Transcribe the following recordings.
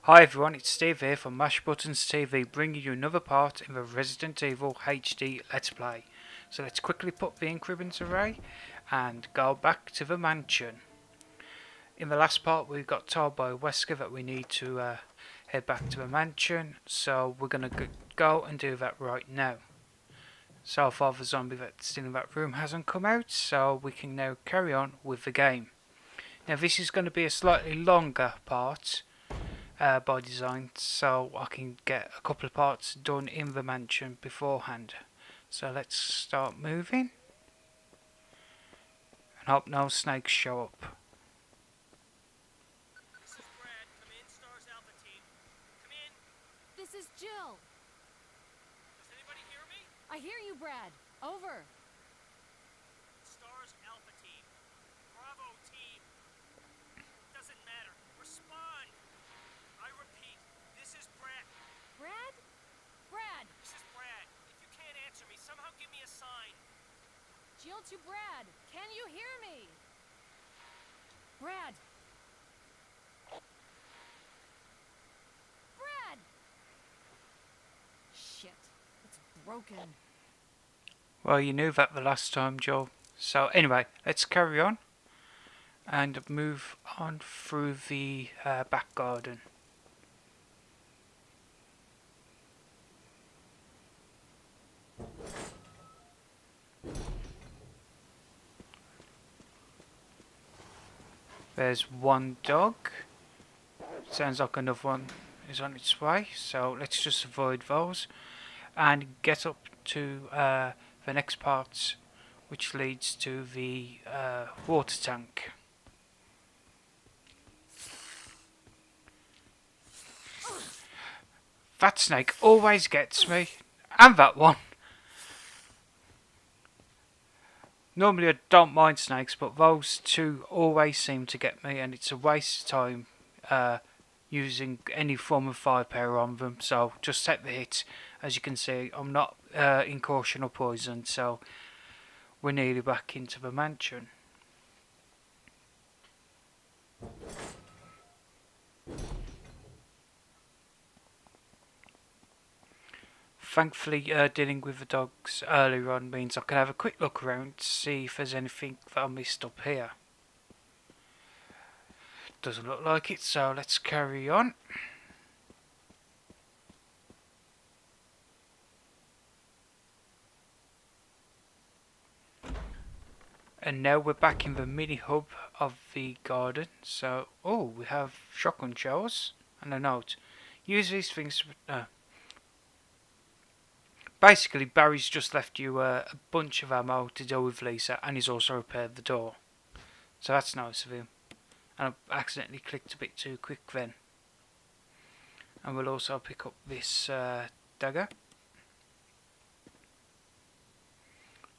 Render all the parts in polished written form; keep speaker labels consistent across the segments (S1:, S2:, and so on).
S1: Hi everyone, it's Steve here from Mash Buttons TV, bringing you another part in the Resident Evil HD Let's Play. So let's quickly put the ink ribbons away and go back to the mansion. In the last part we got told by Wesker that we need to head back to the mansion, so we're going to go and do that right now. So far the zombie that's still in that room hasn't come out, so we can now carry on with the game. Now this is going to be a slightly longer part by design, so I can get a couple of parts done in the mansion beforehand. So let's start moving and hope no snakes show up.
S2: This is Brad. Come in, S.T.A.R.S Alpha Team. Come in.
S3: This is Jill.
S2: Does anybody hear me?
S3: I hear you, Brad. Over.
S2: S.T.A.R.S Alpha Team. Bravo Team. Doesn't matter. Respond. I repeat, this is Brad.
S3: Brad? Brad!
S2: This is Brad. If you can't answer me, somehow give me a sign.
S3: Jill to Brad. Can you hear me? Brad! Brad! Shit. It's broken.
S1: Well, you knew that the last time, Joel. So anyway, let's carry on and move on through the back garden. There's one dog. Sounds like another one is on its way, so let's just avoid those and get up to the next part, which leads to the water tank. That snake always gets me, and that one. Normally I don't mind snakes, but those two always seem to get me, and it's a waste of time using any form of firepower on them. So just take the hit. As you can see, I'm not in caution or poisoned, so we're nearly back into the mansion. Thankfully, dealing with the dogs earlier on means I can have a quick look around to see if there's anything that I missed up here. Doesn't look like it, so let's carry on. And now we're back in the mini hub of the garden. So, oh, we have shotgun shells and a note. Use these things. Basically, Barry's just left you a bunch of ammo to deal with Lisa, and he's also repaired the door. So that's nice of him. And I accidentally clicked a bit too quick then. And we'll also pick up this dagger.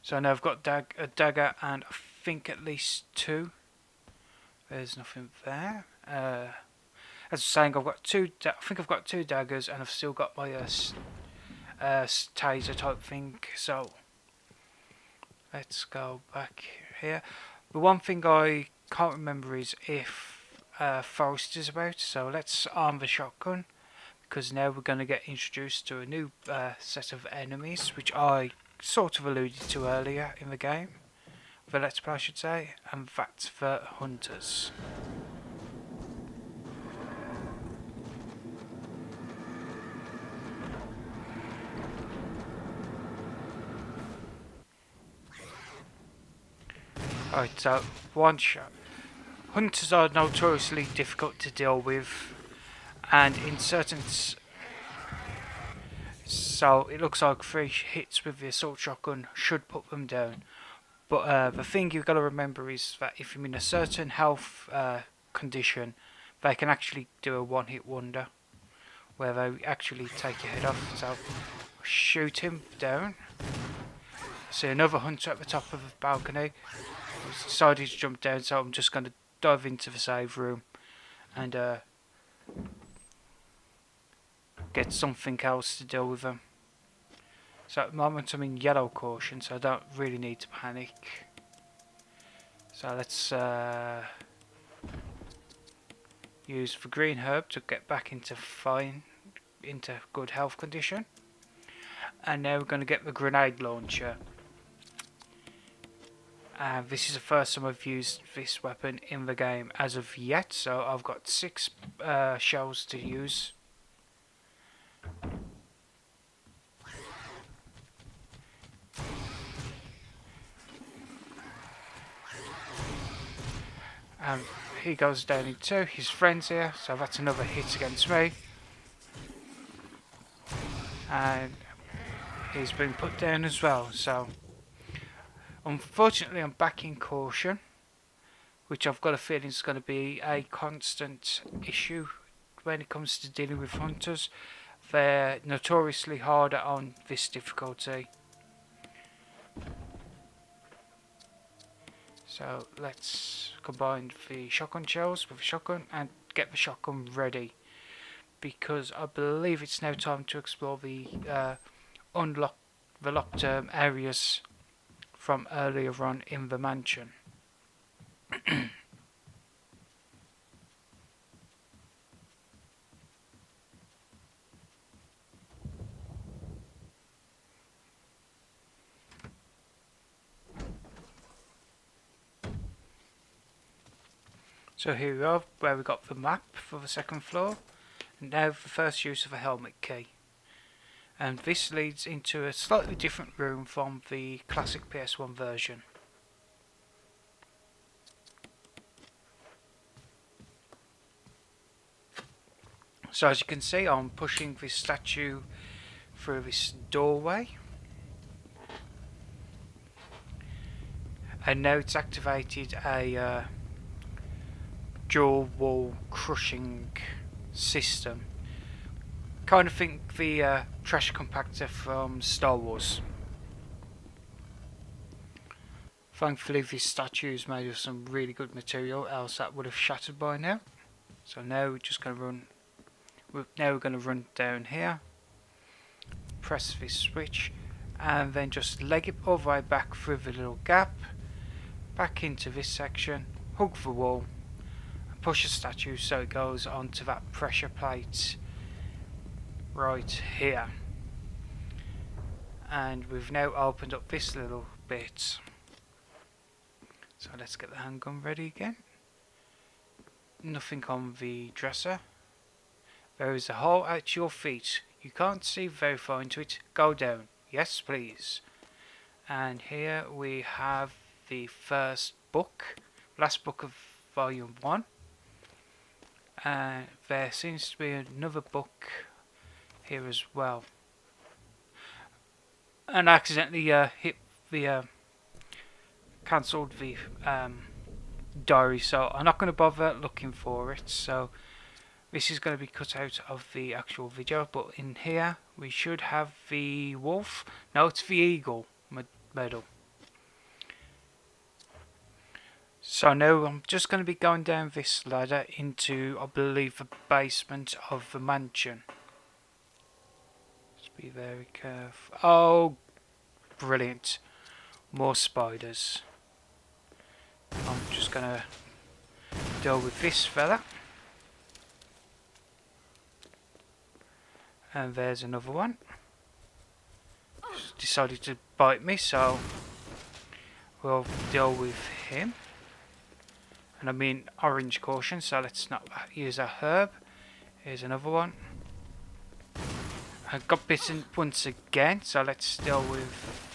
S1: So now I've got a dagger and I think at least two. There's nothing there. As I was saying, I've got I think I've got two daggers, and I've still got my taser type thing. So let's go back here. The one thing I can't remember is if Forrest is about. So let's arm the shotgun, because now we're going to get introduced to a new set of enemies, which I sort of alluded to earlier in the game, the Let's Play I should say, and that's the hunters. Right, so one shot. Hunters are notoriously difficult to deal with, and in certain so it looks like 3 hits with the assault shotgun should put them down. But the thing you've got to remember is that if you're in a certain health condition, they can actually do a one-hit wonder, where they actually take your head off. So shoot him down. See another hunter at the top of the balcony. He's decided to jump down, so I'm just going to dive into the save room and get something else to deal with them. So at the moment I'm in yellow caution, so I don't really need to panic. So let's use the green herb to get back into good health condition. And now we're going to get the grenade launcher. This is the first time I've used this weapon in the game as of yet, so I've got 6 shells to use. He goes down in 2, his friend's here, so that's another hit against me. And he's been put down as well, so unfortunately I'm back in caution, which I've got a feeling is going to be a constant issue when it comes to dealing with hunters. They're notoriously harder on this difficulty. So let's combine the shotgun shells with the shotgun and get the shotgun ready, because I believe it's now time to explore the locked areas from earlier on in the mansion. So here we are, where we got the map for the second floor, and now the first use of a helmet key. And this leads into a slightly different room from the classic PS1 version. So as you can see, I'm pushing this statue through this doorway. And now it's activated a dual wall crushing system. Kind of think the trash compactor from Star Wars. Thankfully this statue is made of some really good material, else that would have shattered by now. So now we're just going to run. Now we're going to run down here, press this switch, and then just leg it all the way back through the little gap, back into this section, hug the wall, and push the statue so it goes onto that pressure plate right here. And we've now opened up this little bit. So let's get the handgun ready again. Nothing on the dresser. There is a hole at your feet. You can't see very far into it. Go down. Yes, please. And here we have the first book. Last book of volume 1. There seems to be another book here as well. And I accidentally hit the cancelled the diary, so I'm not going to bother looking for it. So this is going to be cut out of the actual video, but in here we should have the wolf. No, it's the eagle medal. So now I'm just going to be going down this ladder into, I believe, the basement of the mansion. Just be very careful. Oh, brilliant. More spiders. I'm just going to deal with this fella. And there's another one. Just decided to bite me, so we'll deal with him. And I mean orange caution, so let's not use a herb. Here's another one. I got bitten once again, so let's deal with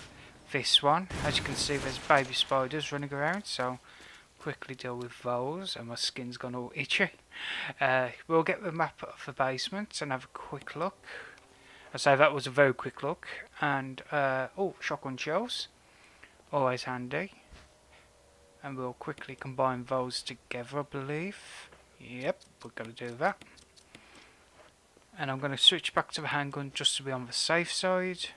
S1: this one. As you can see, there's baby spiders running around, so quickly deal with those, and my skin's gone all itchy. We'll get the map of the basement and have a quick look. I say that was a very quick look. And oh, shotgun shells, always handy. And we'll quickly combine those together, I believe. Yep, we're going to do that. And I'm going to switch back to the handgun just to be on the safe side.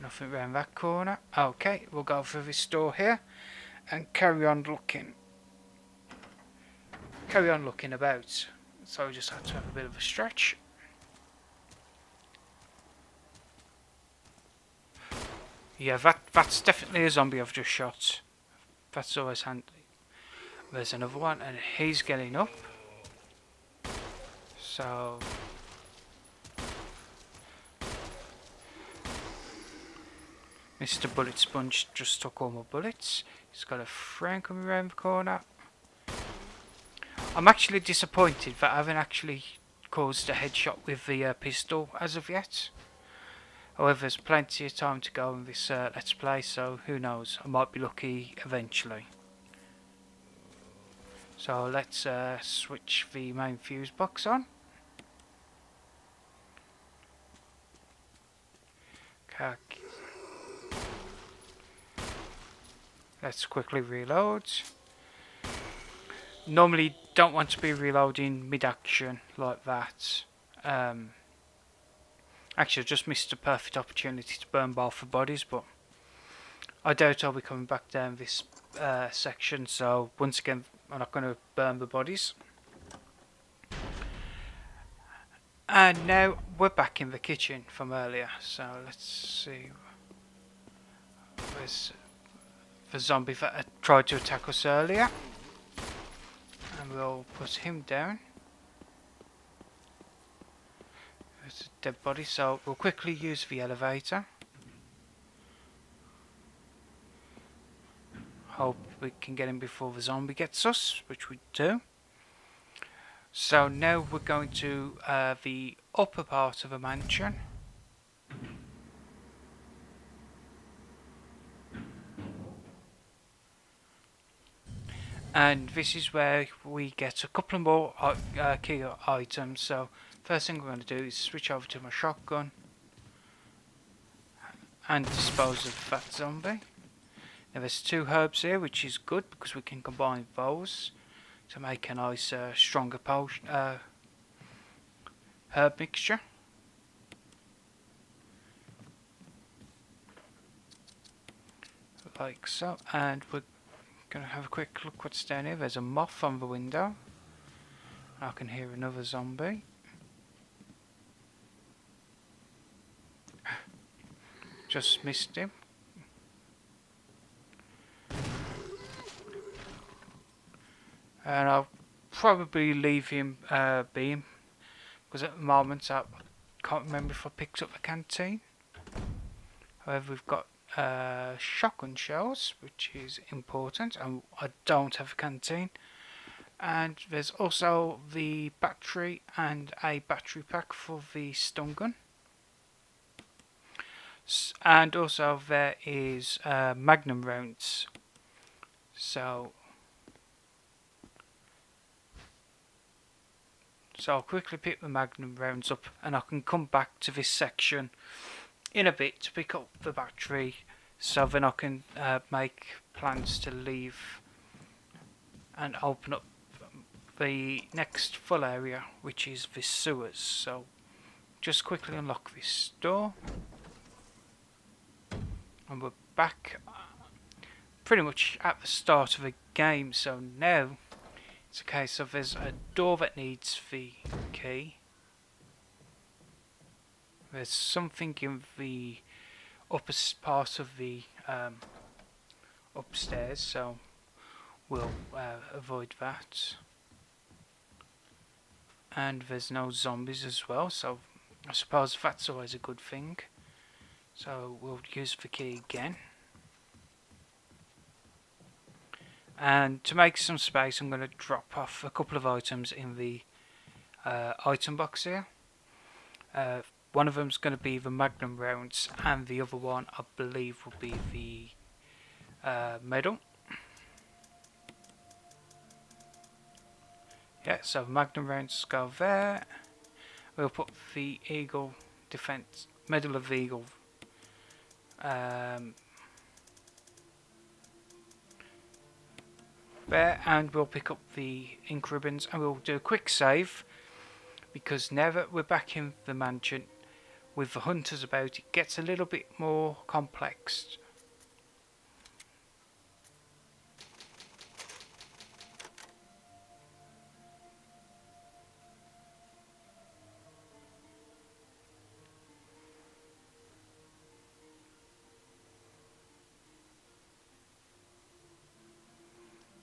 S1: Nothing around that corner. Okay, we'll go through this door here and carry on looking. Carry on looking about. So we just have to have a bit of a stretch. Yeah, that's definitely a zombie I've just shot. That's always handy. There's another one, and he's getting up. So Mr. Bullet Sponge just took all my bullets. He's got a friend coming around the corner. I'm actually disappointed that I haven't actually caused a headshot with the pistol as of yet. However, there's plenty of time to go in this Let's Play, so who knows, I might be lucky eventually. So let's switch the main fuse box on. Okay. Let's quickly reload. Normally don't want to be reloading mid-action like that. Actually, I just missed a perfect opportunity to burn both the bodies, but I doubt I'll be coming back down this section, so once again I'm not going to burn the bodies. And now we're back in the kitchen from earlier, so let's see. Where's the zombie that tried to attack us earlier? And we'll put him down. There's a dead body, so we'll quickly use the elevator. Hope we can get him before the zombie gets us, which we do. So now we're going to the upper part of the mansion. And this is where we get a couple of more key items. So first thing we're going to do is switch over to my shotgun and dispose of that zombie. Now there's 2 herbs here, which is good because we can combine those to make a nice stronger potion, herb mixture. Like so, and we're going to have a quick look what's down here. There's a moth on the window. I can hear another zombie. Just missed him. And I'll probably leave him be, because at the moment I can't remember if I picked up the canteen. However, we've got shotgun shells, which is important, and I don't have a canteen. And there's also the battery and a battery pack for the stun gun. And also there is magnum rounds. So I'll quickly pick the magnum rounds up, and I can come back to this section in a bit to pick up the battery, so then I can make plans to leave and open up the next full area, which is the sewers. So just quickly unlock this door, and we're back pretty much at the start of the game. So now it's a case of there's a door that needs the key. There's something in the upper part of the upstairs, so we'll avoid that. And there's no zombies as well, so I suppose that's always a good thing. So we'll use the key again. And to make some space, I'm going to drop off a couple of items in the item box here. One of them is going to be the magnum rounds, and the other one I believe will be the medal. Yeah, so magnum rounds go there. We'll put the Eagle Defense Medal of the Eagle there, and we'll pick up the ink ribbons, and we'll do a quick save, because now that we're back in the mansion with the hunters about, it gets a little bit more complex.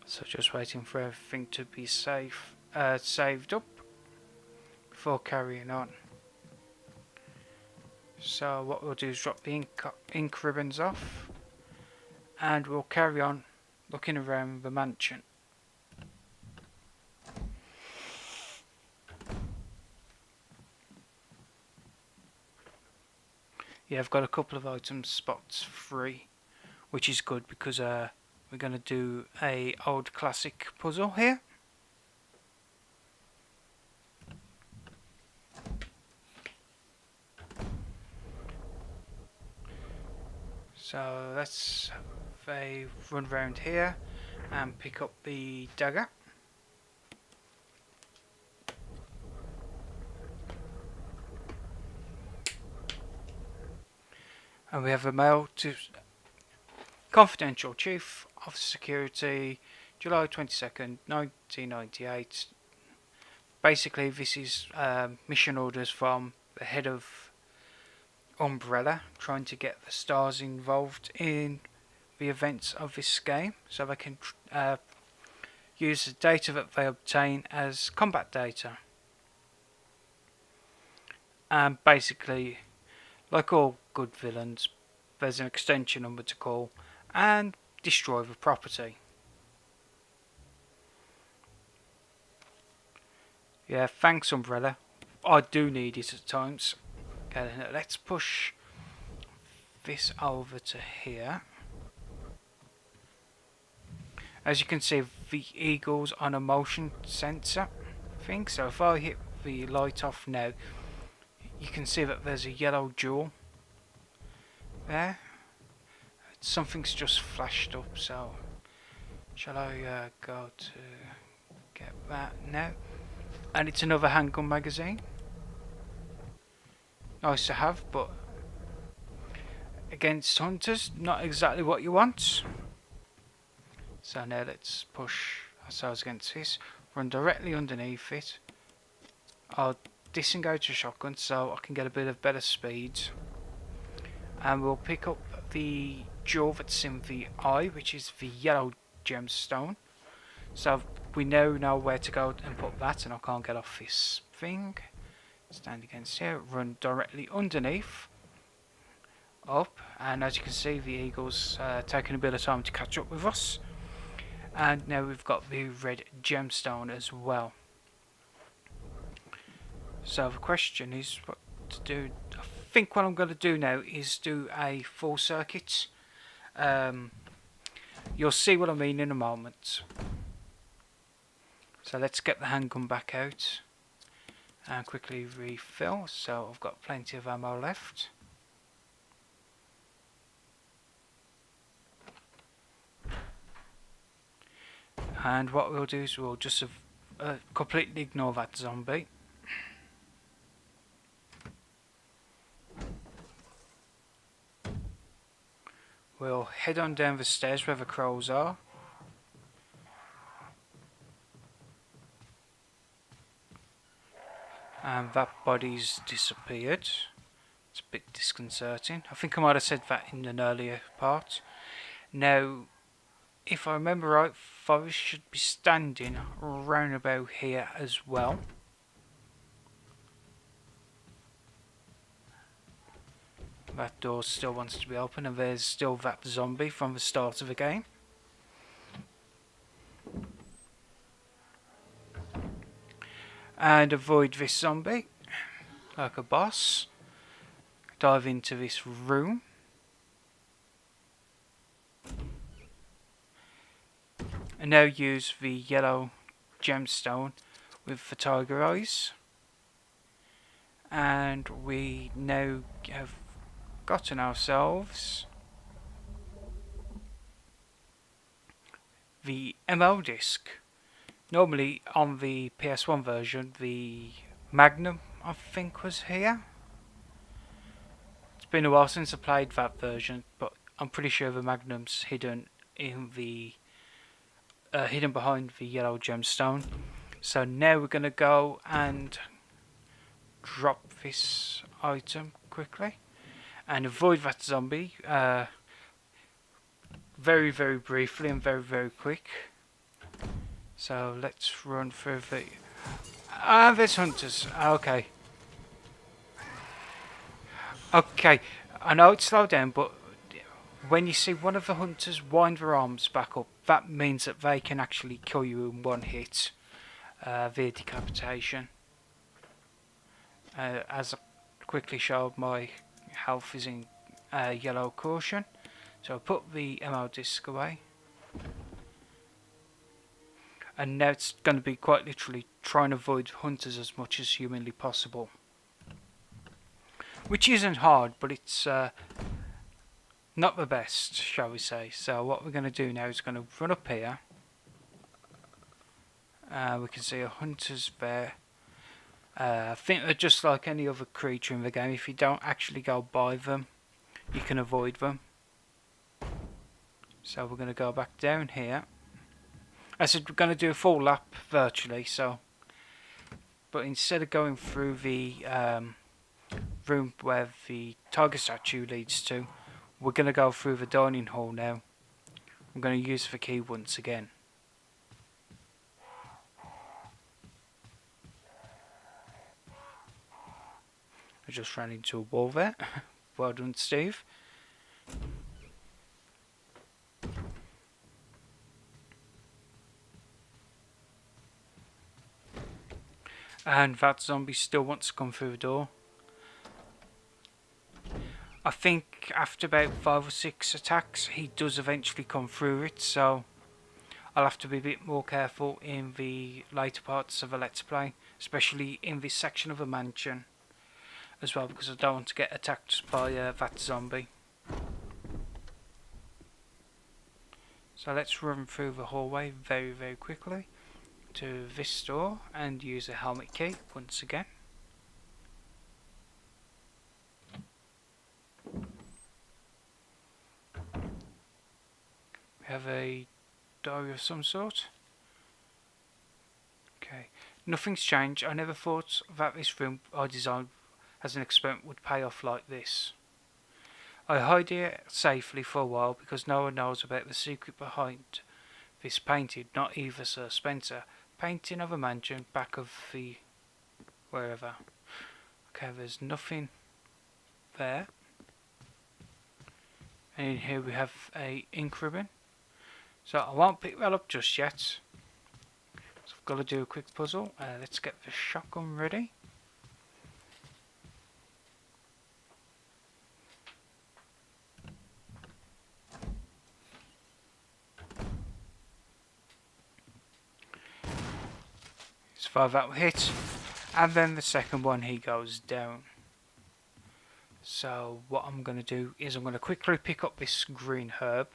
S1: So just waiting for everything to be saved up before carrying on. So what we'll do is drop the ink ribbons off, and we'll carry on looking around the mansion. Yeah, I've got a couple of item spots free, which is good because we're going to do a old classic puzzle here. So let's have a run around here and pick up the dagger. And we have a mail to Confidential Chief of Security, July 22nd, 1998. Basically, this is mission orders from the head of Umbrella, trying to get the S.T.A.R.S involved in the events of this game, so they can use the data that they obtain as combat data. And basically, like all good villains, there's an extension number to call and destroy the property. Yeah, thanks Umbrella. I do need it at times. Okay, let's push this over to here. As you can see, the eagle's on a motion sensor thing, so if I hit the light off now, you can see that there's a yellow jewel there. Something's just flashed up, so shall I go to get that now? And it's another handgun magazine. Nice to have, but against hunters, not exactly what you want. So now let's push ourselves against this, run directly underneath it. I'll disengage the shotgun so I can get a bit of better speed. And we'll pick up the jewel that's in the eye, which is the yellow gemstone. So we now know where to go and put that, and I can't get off this thing. Stand against here, run directly underneath, up, and as you can see the eagle's taking a bit of time to catch up with us. And now we've got the red gemstone as well. So the question is what to do. I think what I'm going to do now is do a full circuit. You'll see what I mean in a moment. So let's get the handgun back out and quickly refill. So I've got plenty of ammo left. And what we'll do is we'll just completely ignore that zombie. We'll head on down the stairs where the crows are. And that body's disappeared. It's a bit disconcerting. I think I might have said that in an earlier part. Now, if I remember right, Forrest should be standing around about here as well. That door still wants to be open, and there's still that zombie from the start of the game. And avoid this zombie like a boss. Dive into this room. And now use the yellow gemstone with the tiger eyes. And we now have gotten ourselves the MO disc. Normally on the PS1 version, the Magnum I think was here. It's been a while since I played that version, but I'm pretty sure the Magnum's hidden in the hidden behind the yellow gemstone. So now we're going to go and drop this item quickly and avoid that zombie very briefly and very quick. So let's run through the... Ah, there's hunters. Okay. Okay, I know it's slowed down, but when you see one of the hunters wind their arms back up, that means that they can actually kill you in one hit via decapitation. As I quickly showed, my health is in yellow caution, so I put the MO disc away. And now it's going to be quite literally trying to avoid hunters as much as humanly possible. Which isn't hard, but it's not the best, shall we say. So what we're going to do now is going to run up here. We can see a hunter's there. I think they're just like any other creature in the game. If you don't actually go by them, you can avoid them. So we're going to go back down here. I said we're going to do a full lap virtually, so... But instead of going through the room where the tiger statue leads to, we're going to go through the dining hall now. I'm going to use the key once again. I just ran into a wall there. Well done, Steve. And that zombie still wants to come through the door. I think after about 5 or 6 attacks, he does eventually come through it, so I'll have to be a bit more careful in the later parts of the Let's Play, especially in this section of the mansion as well, because I don't want to get attacked by that zombie. So let's run through the hallway very, very quickly to this door and use a helmet key once again. We have a diary of some sort. Okay, nothing's changed. I never thought that this room I designed as an experiment would pay off like this. I hide it safely for a while because no one knows about the secret behind this painting, not even Sir Spencer. Painting of a mansion back of the wherever. Okay, there's nothing there. And in here we have a ink ribbon. So I won't pick that up just yet. So I've got to do a quick puzzle. Let's get the shotgun ready. So far that will hit. And then the second one he goes down. So what I'm going to do is I'm going to quickly pick up this green herb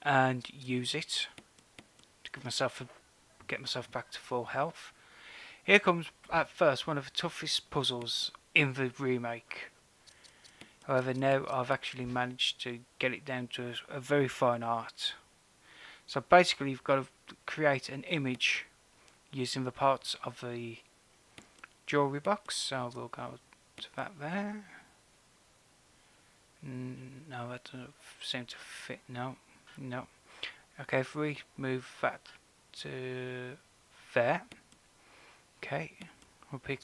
S1: and use it to give myself get myself back to full health. Here comes at first one of the toughest puzzles in the remake. However, now I've actually managed to get it down to a very fine art. So basically you've got to create an image using the parts of the jewellery box. So we'll go to that there. No, that doesn't seem to fit. No. Okay, if we move that to there. Okay, we'll pick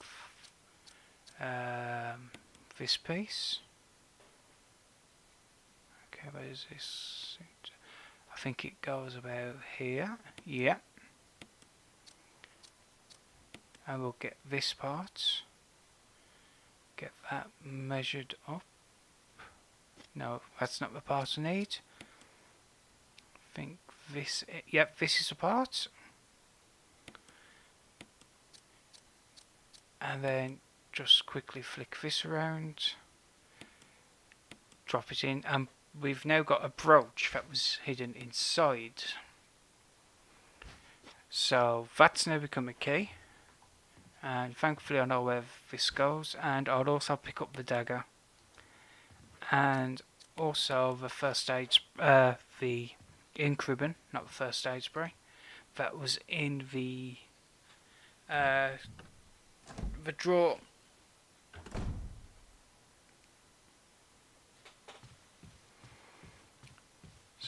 S1: this piece. Okay, where is this? I think it goes about here. Yeah. And we'll get this part. Get that measured up. No, that's not the part I need. I think this... Yep, this is the part. And then just quickly flick this around. Drop it in. And we've now got a brooch that was hidden inside. So that's now become a key. And thankfully I know where this goes. And I'll also pick up the dagger. And also the first aid, the ink ribbon, not the first aid spray, that was in the drawer.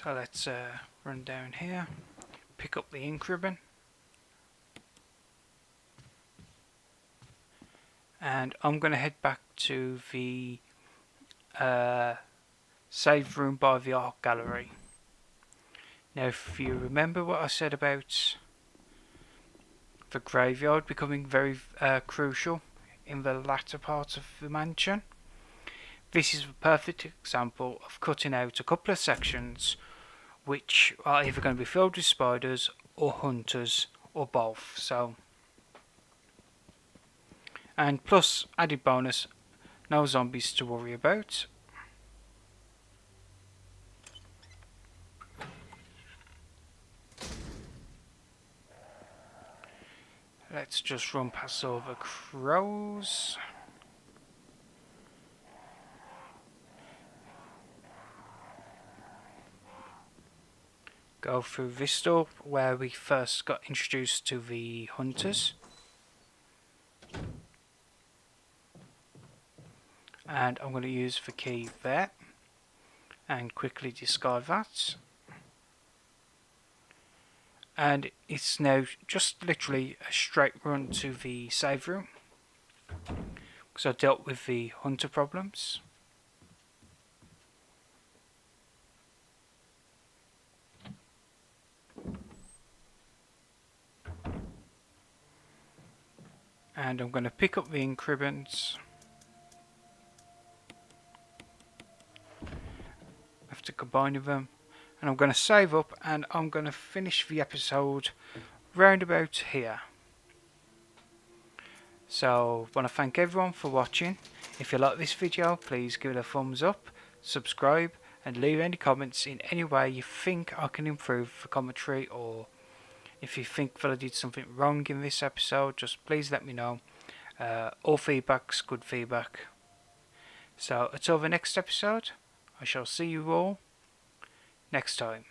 S1: So let's run down here, pick up the ink ribbon, and I'm going to head back to the save room by the art gallery. Now, if you remember what I said about the graveyard becoming very crucial in the latter part of the mansion, this is a perfect example of cutting out a couple of sections which are either going to be filled with spiders or hunters or both. So, and plus added bonus, no zombies to worry about. Let's just run past all the crows. Go through this door where we first got introduced to the hunters. And I'm going to use the key there and quickly discard that. And it's now just literally a straight run to the save room because I dealt with the hunter problems. And I'm going to pick up the ink ribbons. After combining them, and I'm going to save up, and I'm going to finish the episode round about here. So I want to thank everyone for watching. If you like this video, please give it a thumbs up, subscribe, and leave any comments in any way you think I can improve the commentary, or if you think that I did something wrong in this episode, just please let me know. All feedback's good feedback. So until the next episode, I shall see you all next time.